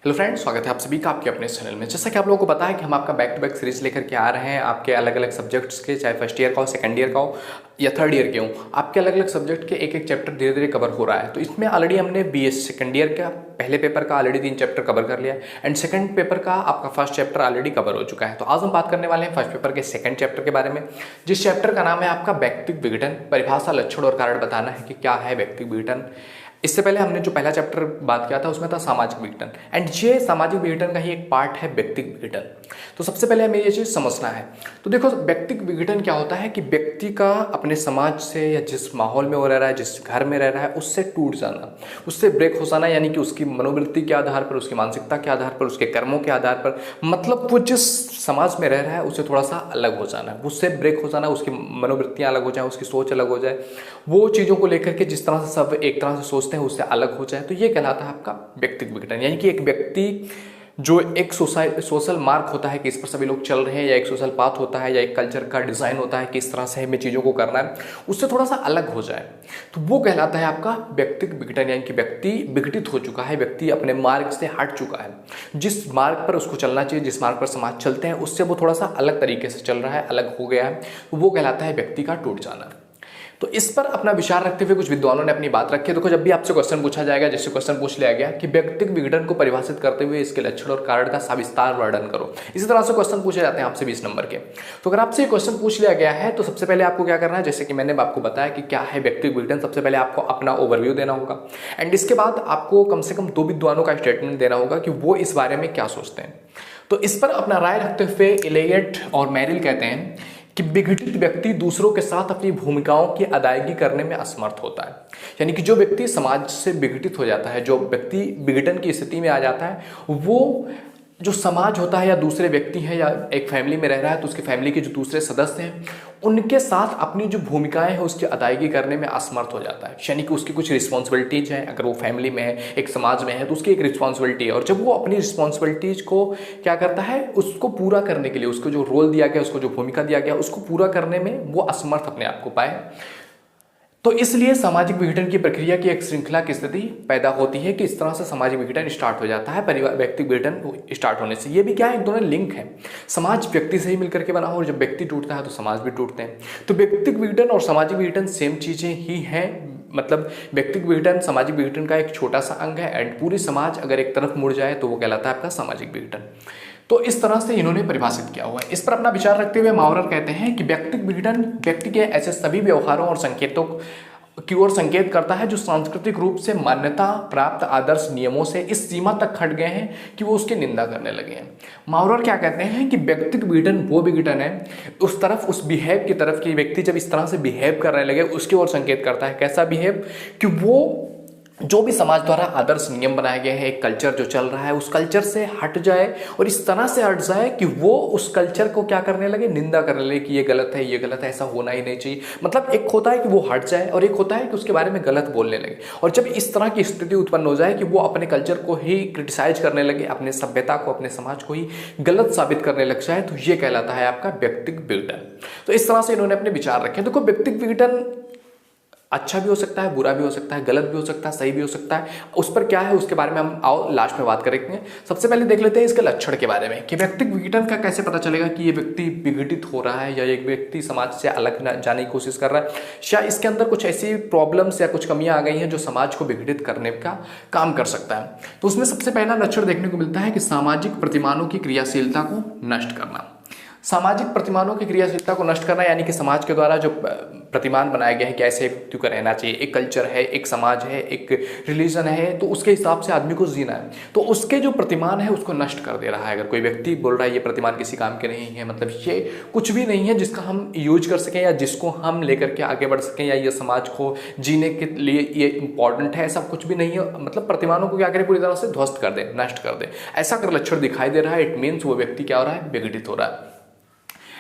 Hello friends, स्वागत है आप सभी का आपके अपने चैनल में। जैसा कि आप लोगों को पता है कि हम आपका बैक टू बैक सीरीज लेकर के आ रहे हैं आपके अलग अलग सब्जेक्ट्स के, चाहे फर्स्ट ईयर का हो, सेकंड ईयर का हो या थर्ड ईयर के हो। आपके अलग अलग सब्जेक्ट के एक एक चैप्टर धीरे धीरे कवर हो रहा है। तो इसमें ऑलरेडी हमने बीएस सेकंड ईयर का पहले पेपर का ऑलरेडी 3 चैप्टर कवर कर लिया एंड सेकंड पेपर का आपका फर्स्ट चैप्टर ऑलरेडी कवर हो चुका है। तो आज हम बात करने वाले हैं फर्स्ट पेपर के सेकंड चैप्टर के बारे में, जिस चैप्टर का नाम है आपका व्यक्तिक विघटन। परिभाषा, लक्षण और कारण बताना है कि क्या है व्यक्तिक विघटन। इससे पहले हमने जो पहला चैप्टर बात किया था उसमें था सामाजिक विघटन, एंड ये सामाजिक विघटन का ही एक पार्ट है व्यक्तिक विघटन। तो सबसे पहले हमें ये चीज समझना है। तो देखो, व्यक्तिक विघटन क्या होता है कि व्यक्ति का अपने समाज से या जिस माहौल में वो रह रहा है, जिस घर में रह रहा है, उससे टूट जाना, उससे ब्रेक हो जाना, यानी कि उसकी मनोवृत्ति के आधार पर, उसकी मानसिकता के आधार पर, उसके कर्मों के आधार पर, मतलब वो जिस समाज में रह रहा है उससे थोड़ा सा अलग हो जाना, उससे ब्रेक हो जाना, उसकी मनोवृत्तियां अलग हो जाए, उसकी सोच अलग हो जाए, वो चीज़ों को लेकर के जिस तरह से सब एक तरह से सोचते हैं उससे अलग हो जाए, तो ये कहलाता है आपका व्यक्तिक विघटन। यानी कि एक व्यक्ति जो एक सोशल मार्क होता है कि इस पर सभी लोग चल रहे हैं, या एक सोशल पाथ होता है, या एक कल्चर का डिजाइन होता है कि इस तरह से हमें चीज़ों को करना है, उससे थोड़ा सा अलग हो जाए, तो वो कहलाता है आपका व्यक्तिक विघटन। यानी कि व्यक्ति विघटित हो चुका है, व्यक्ति अपने मार्ग से हट चुका है, जिस मार्ग पर उसको चलना चाहिए, जिस मार्ग पर समाज चलते हैं उससे वो थोड़ा सा अलग तरीके से चल रहा है, अलग हो गया है, तो वो कहलाता है व्यक्ति का टूट जाना। तो इस पर अपना विचार रखते हुए कुछ विद्वानों ने अपनी बात रखी है। देखो, जब भी आपसे क्वेश्चन पूछा जाएगा, जैसे क्वेश्चन पूछ लिया गया कि व्यक्तिक विघटन को परिभाषित करते हुए इसके लक्षण और कारण का सविस्तार वर्णन करो, इसी तरह से क्वेश्चन पूछे जाते हैं आपसे 20 नंबर के। तो अगर आपसे ये क्वेश्चन पूछ लिया गया है तो सबसे पहले आपको क्या करना है, जैसे कि मैंने आपको बताया कि क्या है व्यक्तिक विघटन, सबसे पहले आपको अपना ओवरव्यू देना होगा एंड इसके बाद आपको कम से कम 2 विद्वानों का स्टेटमेंट देना होगा कि वो इस बारे में क्या सोचते हैं। तो इस पर अपना राय रखते हुए एलियट और मेरिल कहते हैं कि विघटित व्यक्ति दूसरों के साथ अपनी भूमिकाओं की अदायगी करने में असमर्थ होता है। यानी कि जो व्यक्ति समाज से विघटित हो जाता है, जो व्यक्ति विघटन की स्थिति में आ जाता है, वो जो समाज होता है या दूसरे व्यक्ति हैं या एक फैमिली में रह रहा है तो उसकी फैमिली के जो दूसरे सदस्य हैं उनके साथ अपनी जो भूमिकाएं हैं उसकी अदायगी करने में असमर्थ हो जाता है। यानी कि उसकी कुछ रिस्पॉन्सिबिलिटीज हैं, अगर वो फैमिली में है, एक समाज में है, तो उसकी एक रिस्पॉन्सिबिलिटी है, और जब वो अपनी रिस्पॉन्सिबिलिटीज को क्या करता है, उसको पूरा करने के लिए, उसको जो रोल दिया गया, उसको जो भूमिका दिया गया, उसको पूरा करने में वो असमर्थ अपने आप को पाए, तो इसलिए सामाजिक विघटन की प्रक्रिया की एक श्रृंखला की स्थिति पैदा होती है कि इस तरह से सामाजिक विघटन स्टार्ट हो जाता है। परिवार व्यक्तिक विघटन स्टार्ट होने से ये भी क्या है, एक दोनों लिंक है। समाज व्यक्ति से ही मिलकर के बना हो, और जब व्यक्ति टूटता है तो समाज भी टूटते हैं। तो व्यक्तिक विघटन और सामाजिक विघटन सेम चीजें ही हैं। मतलब व्यक्तिक विघटन सामाजिक विघटन का एक छोटा सा अंग है एंड पूरी समाज अगर एक तरफ मुड़ जाए तो वो कहलाता है आपका सामाजिक विघटन। तो इस तरह से इन्होंने परिभाषित किया हुआ है। इस पर अपना विचार रखते हुए मावरर कहते हैं कि व्यक्तिक विघटन व्यक्ति के ऐसे सभी व्यवहारों और संकेतों की ओर संकेत करता है जो सांस्कृतिक रूप से मान्यता प्राप्त आदर्श नियमों से इस सीमा तक हट गए हैं कि वो उसकी निंदा करने लगे हैं। मावरर क्या कहते हैं कि व्यक्तिक विघटन वो विघटन है उस तरफ, उस बिहेव की तरफ कि व्यक्ति जब इस तरह से बिहेव करने लगे उसकी ओर संकेत करता है। कैसा बिहेव, कि वो जो भी समाज द्वारा आदर्श नियम बनाए गए हैं, एक कल्चर जो चल रहा है, उस कल्चर से हट जाए, और इस तरह से हट जाए कि वो उस कल्चर को क्या करने लगे, निंदा करने लगे कि ये गलत है, ये गलत है, ऐसा होना ही नहीं चाहिए। मतलब एक होता है कि वो हट जाए और एक होता है कि उसके बारे में गलत बोलने लगे, और जब इस तरह की स्थिति उत्पन्न हो जाए कि वो अपने कल्चर को ही क्रिटिसाइज करने लगे, अपने सभ्यता को, अपने समाज को ही गलत साबित करने लग जाए, तो ये कहलाता है आपका व्यक्तिक विघटन। तो इस तरह से इन्होंने अपने विचार रखे। देखो, व्यक्तिक विघटन अच्छा भी हो सकता है, बुरा भी हो सकता है, गलत भी हो सकता है, सही भी हो सकता है। उस पर क्या है उसके बारे में हम आओ लास्ट में बात करेंगे। सबसे पहले देख लेते हैं इसके लक्षण के बारे में कि व्यक्तिक विघटन का कैसे पता चलेगा कि ये व्यक्ति विघटित हो रहा है या एक व्यक्ति समाज से अलग जाने की कोशिश कर रहा है, या इसके अंदर कुछ ऐसी प्रॉब्लम्स या कुछ कमियां आ गई हैं जो समाज को विघटित करने का काम कर सकता है। तो उसमें सबसे पहला लक्षण देखने को मिलता है कि सामाजिक प्रतिमानों की क्रियाशीलता को नष्ट करना। सामाजिक प्रतिमानों की क्रियाशीलता को नष्ट करना यानी कि समाज के द्वारा जो प्रतिमान बनाए गए हैं कि ऐसे व्यक्ति को रहना चाहिए, एक कल्चर है, एक समाज है, एक रिलीजन है, तो उसके हिसाब से आदमी को जीना है, तो उसके जो प्रतिमान है उसको नष्ट कर दे रहा है। अगर कोई व्यक्ति बोल रहा है ये प्रतिमान किसी काम के नहीं है, मतलब ये कुछ भी नहीं है जिसका हम यूज कर सकें या जिसको हम लेकर के आगे बढ़ सकें, या ये समाज को जीने के लिए ये इंपॉर्टेंट है, ऐसा कुछ भी नहीं है। मतलब प्रतिमानों को क्या करें, पूरी तरह से ध्वस्त कर दे, नष्ट कर दे। ऐसा अगर लक्षण दिखाई दे रहा है, इट मीन्स वो व्यक्ति क्या हो रहा है, विघटित हो रहा है।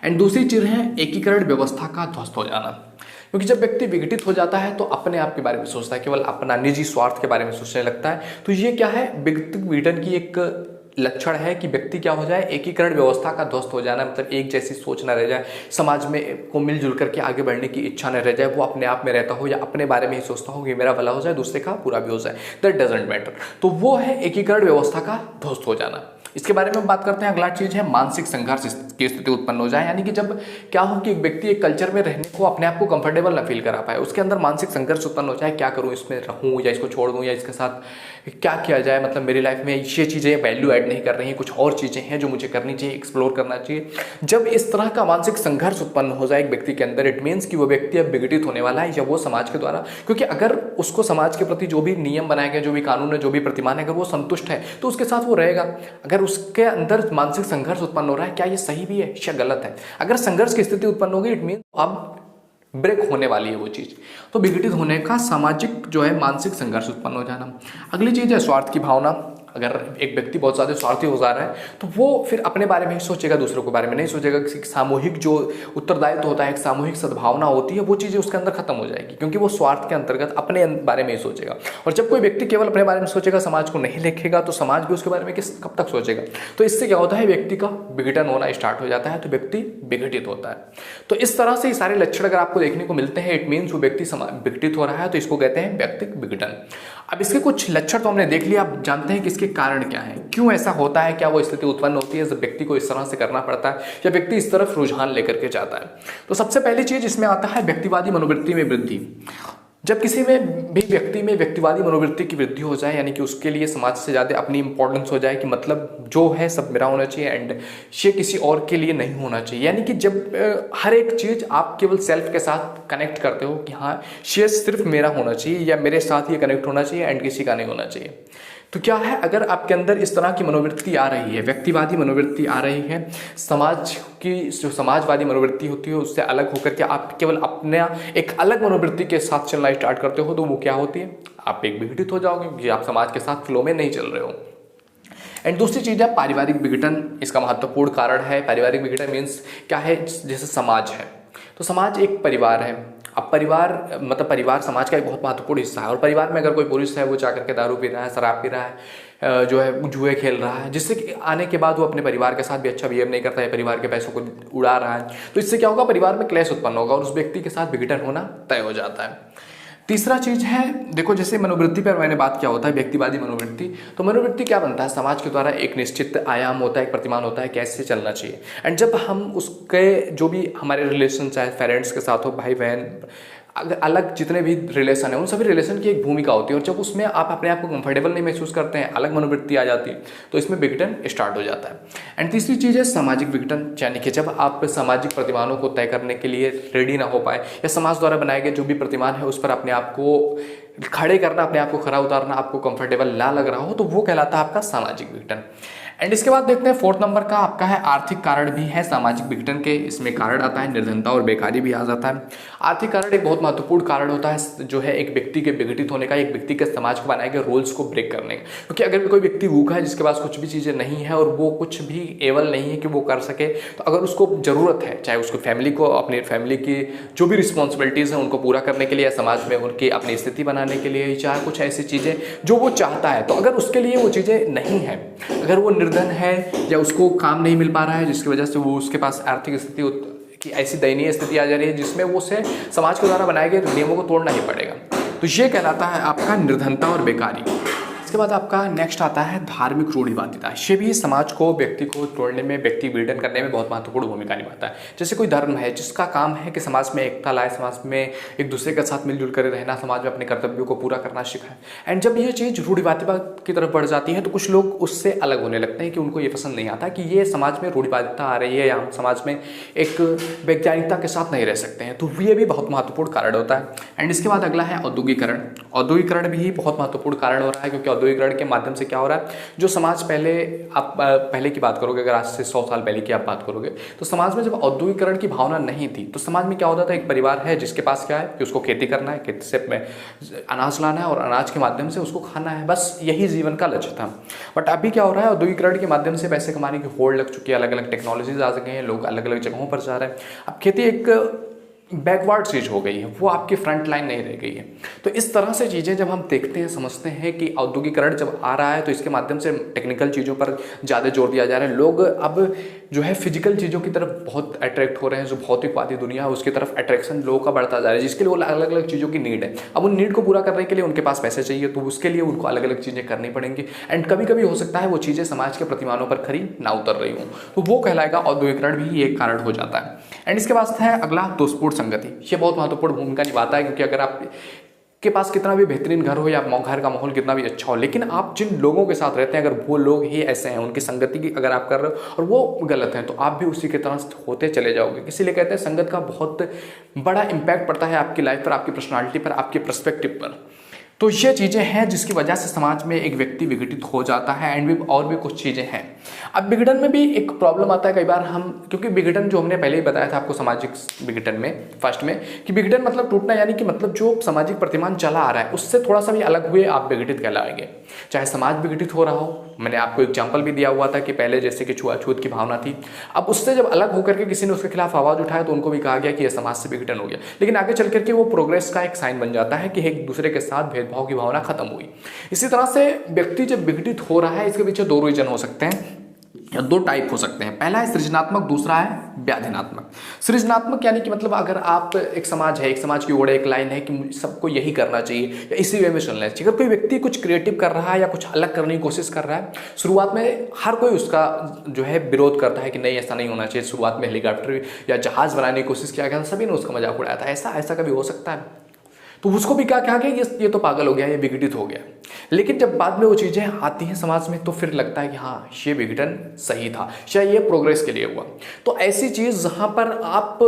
एंड दूसरी चीज है एकीकरण व्यवस्था का ध्वस्त हो जाना, क्योंकि जब व्यक्ति विघटित हो जाता है तो अपने आप के बारे में सोचता है, केवल अपना निजी स्वार्थ के बारे में सोचने लगता है। तो ये क्या है, व्यक्तिक विघटन की एक लक्षण है कि व्यक्ति क्या हो जाए, एकीकरण व्यवस्था का ध्वस्त हो जाना, मतलब एक जैसी सोच ना रह जाए, समाज में को मिलजुल करके आगे बढ़ने की इच्छा न रह जाए, वो अपने आप में रहता हो या अपने बारे में ही सोचता हो कि मेरा भला हो जाए, दूसरे का बुरा भी हो जाए, दैट डजंट मैटर। तो वो है एकीकरण व्यवस्था का ध्वस्त हो जाना। इसके बारे में बात करते हैं। अगला चीज है मानसिक संघर्ष की स्थिति उत्पन्न हो जाए, यानी कि जब क्या हो कि एक व्यक्ति एक कल्चर में रहने को अपने आप को कंफर्टेबल ना फील करा पाए, उसके अंदर मानसिक संघर्ष उत्पन्न हो जाए, क्या करूं, इसमें रहूं या इसको छोड़ दूं या इसके साथ क्या किया जाए, मतलब मेरी लाइफ में ये चीज़ें वैल्यू ऐड नहीं कर रही हैं, कुछ और चीज़ें हैं जो मुझे करनी चाहिए, एक्सप्लोर करना चाहिए। जब इस तरह का मानसिक संघर्ष उत्पन्न हो जाए एक व्यक्ति के अंदर, इट मीन्स कि वो व्यक्ति अब विघटित होने वाला है, या वो समाज के द्वारा, क्योंकि अगर उसको समाज के प्रति जो भी नियम बनाए गए, जो भी कानून है, जो भी प्रतिमान है, अगर वो संतुष्ट है तो उसके साथ वो रहेगा। अगर उसके अंदर मानसिक संघर्ष उत्पन्न हो रहा है, क्या ये सही भी है या गलत है? अगर संघर्ष की स्थिति उत्पन्न होगी, इट मीन अब ब्रेक होने वाली है वो चीज। तो विघटित होने का सामाजिक जो है मानसिक संघर्ष उत्पन्न हो जाना। अगली चीज है स्वार्थ की भावना। अगर एक व्यक्ति बहुत ज़्यादा स्वार्थी हो जा रहा है तो वो फिर अपने बारे में ही सोचेगा, दूसरों के बारे में नहीं सोचेगा। किसी सामूहिक जो उत्तरदायित्व होता है, एक सामूहिक सद्भावना होती है, वो चीज़ें उसके अंदर खत्म हो जाएगी, क्योंकि वो स्वार्थ के अंतर्गत अपने बारे में ही सोचेगा। और जब कोई व्यक्ति केवल अपने बारे में सोचेगा, समाज को नहीं देखेगा, तो समाज भी उसके बारे में कब तक सोचेगा। तो इससे क्या होता है, व्यक्ति का विघटन होना स्टार्ट हो जाता है, तो व्यक्ति विघटित होता है। तो इस तरह से ये सारे लक्षण अगर आपको देखने को मिलते हैं, इट मीन्स वो व्यक्ति विघटित हो रहा है, तो इसको कहते हैं व्यक्तिक विघटन। अब इसके कुछ लक्षण तो हमने देख लिया, आप जानते हैं कि इसके कारण क्या है, क्यों ऐसा होता है, क्या वो स्थिति उत्पन्न होती है जब व्यक्ति को इस तरह से करना पड़ता है या व्यक्ति इस तरफ रुझान लेकर के जाता है। तो सबसे पहली चीज इसमें आता है व्यक्तिवादी मनोवृत्ति में वृद्धि। जब किसी में भी व्यक्ति में व्यक्तिवादी मनोवृत्ति की वृद्धि हो जाए, यानी कि उसके लिए समाज से ज़्यादा अपनी इंपॉर्टेंस हो जाए, कि मतलब जो है सब मेरा होना चाहिए एंड ये किसी और के लिए नहीं होना चाहिए। यानी कि जब हर एक चीज़ आप केवल सेल्फ के साथ कनेक्ट करते हो कि हाँ ये सिर्फ मेरा होना चाहिए या मेरे साथ ये कनेक्ट होना चाहिए एंड किसी का नहीं होना चाहिए। तो क्या है, अगर आपके अंदर इस तरह की मनोवृत्ति आ रही है, व्यक्तिवादी मनोवृत्ति आ रही है, समाज की जो समाजवादी मनोवृत्ति होती है उससे अलग होकर के आप केवल अपने एक अलग मनोवृत्ति के साथ चलना स्टार्ट करते हो, तो वो क्या होती है, आप एक विघटित हो जाओगे क्योंकि आप समाज के साथ फ्लो में नहीं चल रहे हो। एंड दूसरी चीज़ है पारिवारिक विघटन। इसका महत्वपूर्ण कारण है पारिवारिक विघटन मीन्स क्या है, जैसे समाज है तो समाज एक परिवार है। अब परिवार मतलब परिवार समाज का एक बहुत महत्वपूर्ण हिस्सा है, और परिवार में अगर कोई पुरुष है वो जाकर के दारू पी रहा है, शराब पी रहा है, जो है जुए खेल रहा है, जिससे कि आने के बाद वो अपने परिवार के साथ भी अच्छा बिहेव नहीं करता है, परिवार के पैसों को उड़ा रहा है, तो इससे क्या होगा, परिवार में क्लेश उत्पन्न होगा और उस व्यक्ति के साथ विघटन होना तय हो जाता है। तीसरा चीज है, देखो जैसे मनोवृत्ति पर मैंने बात किया होता है व्यक्तिवादी मनोवृत्ति, तो मनोवृत्ति क्या बनता है, समाज के द्वारा एक निश्चित आयाम होता है, एक प्रतिमान होता है कैसे चलना चाहिए। एंड जब हम उसके जो भी हमारे रिलेशन, चाहे पेरेंट्स के साथ हो, भाई बहन, अलग जितने भी रिलेशन है, उन सभी रिलेशन की एक भूमिका होती है, और जब उसमें आप अपने आप को कंफर्टेबल नहीं महसूस करते हैं, अलग मनोवृत्ति आ जाती है, तो इसमें विघटन स्टार्ट हो जाता है। एंड तीसरी चीज़ है सामाजिक विघटन, यानी कि जब आप सामाजिक प्रतिमानों को तय करने के लिए रेडी ना हो पाए, या समाज द्वारा बनाए गए जो भी प्रतिमान है उस पर अपने आप को खड़े करना, अपने आप को खरा उतारना आपको कंफर्टेबल ना लग रहा हो, तो वो कहलाता है आपका सामाजिक विघटन। एंड इसके बाद देखते हैं फोर्थ नंबर का आपका है आर्थिक कारण भी है सामाजिक विघटन के। इसमें कारण आता है निर्धनता और बेकारी भी आ जाता है। आर्थिक कारण एक बहुत महत्वपूर्ण कारण होता है जो है एक व्यक्ति के विघटित होने का, एक व्यक्ति के समाज को बनाए गए रूल्स को ब्रेक करने का। क्योंकि अगर कोई व्यक्ति भूखा है, जिसके पास कुछ भी चीज़ें नहीं है और वो कुछ भी एबल नहीं है कि वो कर सके, तो अगर उसको ज़रूरत है, चाहे उसको फैमिली को, अपनी फैमिली की जो भी रिस्पॉन्सिबिलिटीज़ हैं उनको पूरा करने के लिए, या समाज में उनकी अपनी स्थिति बनाने के लिए, चाहे कुछ ऐसी चीज़ें जो वो चाहता है, तो अगर उसके लिए वो चीज़ें नहीं है, अगर वो निर्धन है या उसको काम नहीं मिल पा रहा है, जिसकी वजह से वो उसके पास आर्थिक स्थिति की ऐसी दयनीय स्थिति आ जा रही है जिसमें वो उसे समाज के द्वारा बनाए गए नियमों को तोड़ना ही पड़ेगा, तो ये कहलाता है आपका निर्धनता और बेकारी। इसके बाद आपका नेक्स्ट आता है धार्मिक रूढ़िवादिता। ये भी समाज को, व्यक्ति को तोड़ने में, व्यक्ति विघटन करने में बहुत महत्वपूर्ण भूमिका निभाता है। जैसे कोई धर्म है जिसका काम है कि समाज में एकता लाए, समाज में एक दूसरे के साथ मिलजुल कर रहना, समाज में अपने कर्तव्यों को पूरा करना सिखाए। एंड जब ये चीज़ रूढ़िवादिता की तरफ बढ़ जाती है तो कुछ लोग उससे अलग होने लगते हैं कि उनको ये पसंद नहीं आता कि ये समाज में रूढ़िवादिता आ रही है या हम समाज में एक वैज्ञानिकता के साथ नहीं रह सकते हैं, तो ये भी बहुत महत्वपूर्ण कारण होता है। एंड इसके बाद अगला है औद्योगिकरण। औद्योगिकरण भी बहुत महत्वपूर्ण कारण हो रहा है, क्योंकि औद्योगिकरण के माध्यम से क्या हो रहा है, जो समाज पहले, आप पहले की बात करोगे, अगर आज से 100 साल पहले की आप बात करोगे, तो समाज में जब औद्योगिकरण की भावना नहीं थी तो समाज में क्या होता था, एक परिवार है जिसके पास क्या है कि उसको खेती करना है, खेती से अनाज लाना है और अनाज के माध्यम से उसको खाना है, बस यही जीवन का लक्ष्य था। बट अभी क्या हो रहा है, औद्योगिकरण के माध्यम से पैसे कमाने की होड़ लग चुकी है, अलग अलग टेक्नोलॉजीज आ गई हैं, लोग अलग अलग जगहों पर जा रहे हैं। अब खेती एक बैकवर्ड चीज हो गई है, वो आपकी फ्रंट लाइन नहीं रह गई है। तो इस तरह से चीज़ें जब हम देखते हैं, समझते हैं कि औद्योगिकरण जब आ रहा है तो इसके माध्यम से टेक्निकल चीज़ों पर ज़्यादा जोर दिया जा रहा है। लोग अब जो है फिजिकल चीज़ों की तरफ बहुत अट्रैक्ट हो रहे हैं, जो भौतिकवादी दुनिया है उसकी तरफ अट्रैक्शन लोगों का बढ़ता जा रहा है, जिसके लिए वो अलग अलग चीज़ों की नीड है। अब उन नीड को पूरा करने के लिए उनके पास पैसे चाहिए, तो उसके लिए उनको अलग अलग चीज़ें करनी पड़ेंगी। एंड कभी कभी हो सकता है वो चीज़ें समाज के प्रतिमानों पर खरी ना उतर रही हूँ, तो वो कहलाएगा औद्योगिकरण भी एक कारण हो जाता है। एंड इसके बाद है अगला दोषपूर्ण संगति। ये बहुत महत्वपूर्ण भूमिका निभाता है, क्योंकि अगर आप के पास कितना भी बेहतरीन घर हो या घर का माहौल कितना भी अच्छा हो, लेकिन आप जिन लोगों के साथ रहते हैं अगर वो लोग ही ऐसे हैं, उनकी संगति की अगर आप कर रहे हो और वो गलत हैं, तो आप भी उसी की तरह होते चले जाओगे। इसीलिए कहते हैं संगत का बहुत बड़ा इंपैक्ट पड़ता है आपकी लाइफ पर, आपकी पर्सनालिटी पर, आपके पर्सपेक्टिव पर। तो ये चीज़ें हैं जिसकी वजह से समाज में एक व्यक्ति विघटित हो जाता है। एंड भी और भी कुछ चीज़ें हैं। अब विघटन में भी एक प्रॉब्लम आता है कई बार हम, क्योंकि विघटन जो हमने पहले ही बताया था आपको सामाजिक विघटन में फर्स्ट में, कि विघटन मतलब टूटना, यानी कि मतलब जो सामाजिक प्रतिमान चला आ रहा है उससे थोड़ा सा भी अलग हुए आप विघटित कहलाएंगे। चाहे समाज विघटित हो रहा हो, मैंने आपको एग्जाम्पल भी दिया हुआ था कि पहले जैसे कि छुआछूत की भावना थी, अब उससे जब अलग होकर के किसी ने उसके खिलाफ आवाज उठाया तो उनको भी कहा गया कि यह समाज से विघटन हो गया। लेकिन आगे चल करके वो प्रोग्रेस का एक साइन बन जाता है कि एक दूसरे के साथ भेदभाव की भावना खत्म हुई। इसी तरह से व्यक्ति जब विघटित हो रहा है, इसके पीछे दो रीजन हो सकते हैं या दो टाइप हो सकते हैं। पहला है सृजनात्मक, दूसरा है व्याधिनात्मक। सृजनात्मक यानी कि मतलब अगर आप एक समाज है, एक समाज की ओर एक लाइन है कि सबको यही करना चाहिए या इसी वे में चलना चाहिए। अगर कोई व्यक्ति कुछ क्रिएटिव कर रहा है या कुछ अलग करने की कोशिश कर रहा है, शुरुआत में हर कोई उसका जो है विरोध करता है कि नहीं ऐसा नहीं होना चाहिए। शुरुआत में हेलीकॉप्टर या जहाज बनाने की कोशिश किया गया, सभी ने उसका मजाक उड़ाया था, ऐसा कभी हो सकता है? तो उसको भी क्या कहा गया, ये तो पागल हो गया, ये विघटित हो गया। लेकिन जब बाद में वो चीज़ें आती हैं समाज में तो फिर लगता है कि हाँ ये विघटन सही था, शायद ये प्रोग्रेस के लिए हुआ। तो ऐसी चीज़ जहाँ पर आप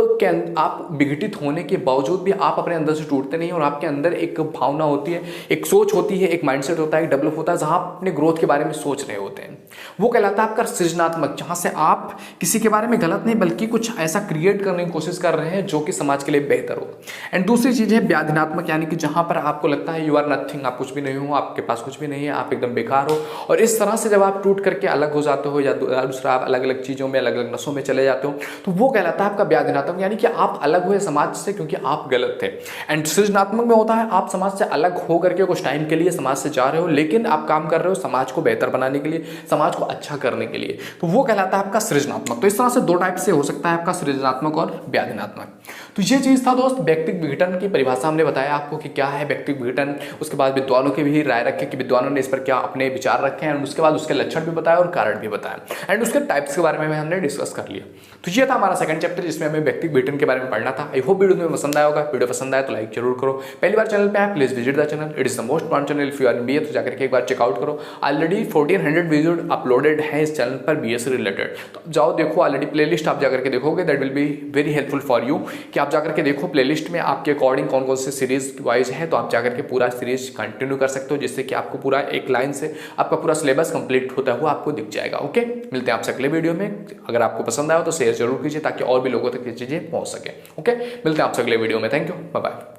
विघटित होने के बावजूद भी आप अपने अंदर से टूटते नहीं और आपके अंदर एक भावना होती है, एक सोच होती है, एक माइंडसेट होता है, डेवलप होता है, जहाँ आप अपने ग्रोथ के बारे में सोच रहे होते हैं, वो कहलाता है आपका सृजनात्मक। जहाँ से आप किसी के बारे में गलत नहीं बल्कि कुछ ऐसा क्रिएट करने की कोशिश कर रहे हैं जो कि समाज के लिए बेहतर हो। एंड दूसरी चीज़ है व्याधिनात्मक, यानी कि जहां पर आपको लगता है यू आर नथिंग, आप कुछ भी नहीं हो, आपके पास कुछ भी नहीं है, आप एकदम बेकार हो। और इस तरह से जब आप टूट करके अलग हो जाते हो या दूसरा आप अलग अलग चीज़ों में, अलग अलग नशों में चले जाते हो, तो वो कहलाता है आपका व्याधिनात्मक, यानी कि आप अलग हुए समाज से क्योंकि आप गलत थे। एंड सृजनात्मक में होता है आप समाज से अलग हो करके कुछ टाइम के लिए समाज से जा रहे हो, लेकिन आप काम कर रहे हो समाज को बेहतर बनाने के लिए, समाज को अच्छा करने के लिए, तो वो कहलाता है आपका सृजनात्मक। तो इस तरह से दो टाइप से हो सकता है आपका सृजनात्मक और व्याधिनात्मक। तो ये चीज़ था दोस्त, व्यक्तिगत विघटन की परिभाषा हमने बताया आपको कि क्या है व्यक्तिगत विघटन। उसके बाद विद्वानों की भी राय रखे कि विद्वानों ने इस पर क्या अपने विचार रखे हैं, उसके बाद उसके लक्षण भी बताया और कारण भी बताया, एंड उसके टाइप्स के बारे में हमने डिस्कस कर लिया। तो ये था हमारा सेकंड चैप्टर जिसमें हमें व्यक्तिगत विघटन के बारे में पढ़ना था। आई होप वीडियो में पसंद आया होगा। वीडियो पसंद आया तो लाइक जरूर करो। पहली बार चैनल पे आए please visit the channel, it is the most important channel if you are BA, तो जाकर के एक बार चेकआउट करो। ऑलरेडी 1400 वीडियो अपलोडेड है इस चैनल पर बीए से रिलेटेड, तो जाओ देखो। ऑलरेडी प्लेलिस्ट आप जाकर के देखोगे, that will be very helpful for you कि आप जाकर के देखो प्लेलिस्ट में आपके अकॉर्डिंग कौन कौन से सीरीज वाइज है, तो आप जाकर के पूरा सीरीज कंटिन्यू कर सकते हो, जिससे कि आपको पूरा एक लाइन से आपका पूरा सिलेबस कंप्लीट होता हुआ आपको दिख जाएगा। ओके, मिलते हैं आपसे अगले वीडियो में। अगर आपको पसंद आया तो शेयर जरूर कीजिए ताकि और भी लोगों तक ये चीजें पहुंच सके। ओके, मिलते हैं आपसे अगले वीडियो में। Thank you, bye bye.